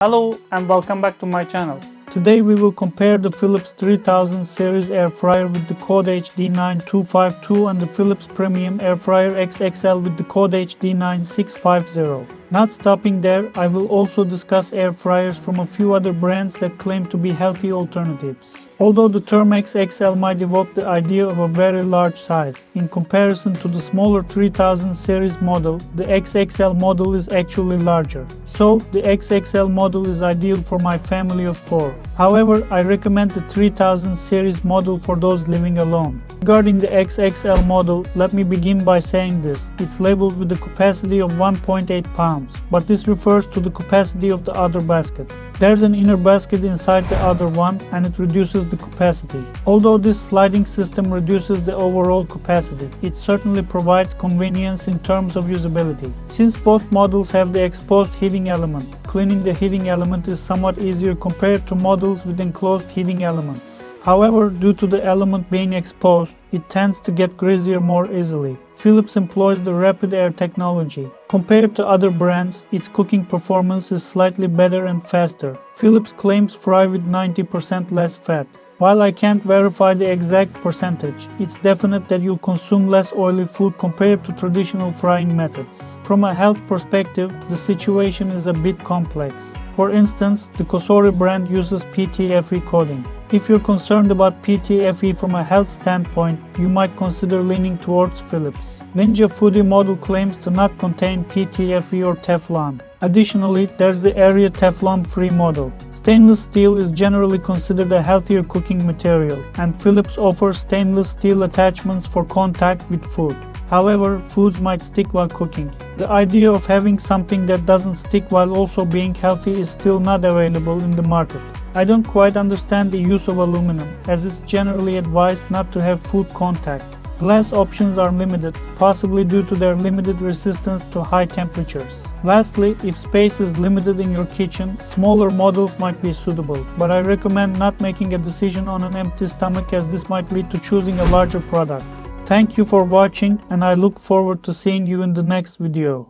Hello and welcome back to my channel. Today we will compare the Philips 3000 series air fryer with the code HD9252 and the Philips Premium Air Fryer XXL with the code HD9650. Not stopping there, I will also discuss air fryers from a few other brands that claim to be healthy alternatives. Although the term XXL might evoke the idea of a very large size, in comparison to the smaller 3000 series model, the XXL model is actually larger. So, the XXL model is ideal for my family of 4. However, I recommend the 3000 series model for those living alone. Regarding the XXL model, let me begin by saying this. It's labeled with the capacity of 1.8 pounds, but this refers to the capacity of the other basket. There's an inner basket inside the other one and it reduces the capacity. Although this sliding system reduces the overall capacity, it certainly provides convenience in terms of usability. Since both models have the exposed heating element, cleaning the heating element is somewhat easier compared to models with enclosed heating elements. However, due to the element being exposed, it tends to get greasier more easily. Philips employs the rapid air technology. Compared to other brands, its cooking performance is slightly better and faster. Philips claims fry with 90% less fat. While I can't verify the exact percentage, it's definite that you'll consume less oily food compared to traditional frying methods. From a health perspective, the situation is a bit complex. For instance, the Accessory brand uses PTFE coating. If you're concerned about PTFE from a health standpoint, you might consider leaning towards Philips. Foodi model claims to not contain PTFE or Teflon. Additionally, there's the Aria Teflon-Free model. Stainless steel is generally considered a healthier cooking material, and Philips offers stainless steel attachments for contact with food. However, foods might stick while cooking. The idea of having something that doesn't stick while also being healthy is still not available in the market. I don't quite understand the use of aluminum, as it's generally advised not to have food contact. Glass options are limited, possibly due to their limited resistance to high temperatures. Lastly, if space is limited in your kitchen, smaller models might be suitable, but I recommend not making a decision on an empty stomach as this might lead to choosing a larger product. Thank you for watching and I look forward to seeing you in the next video.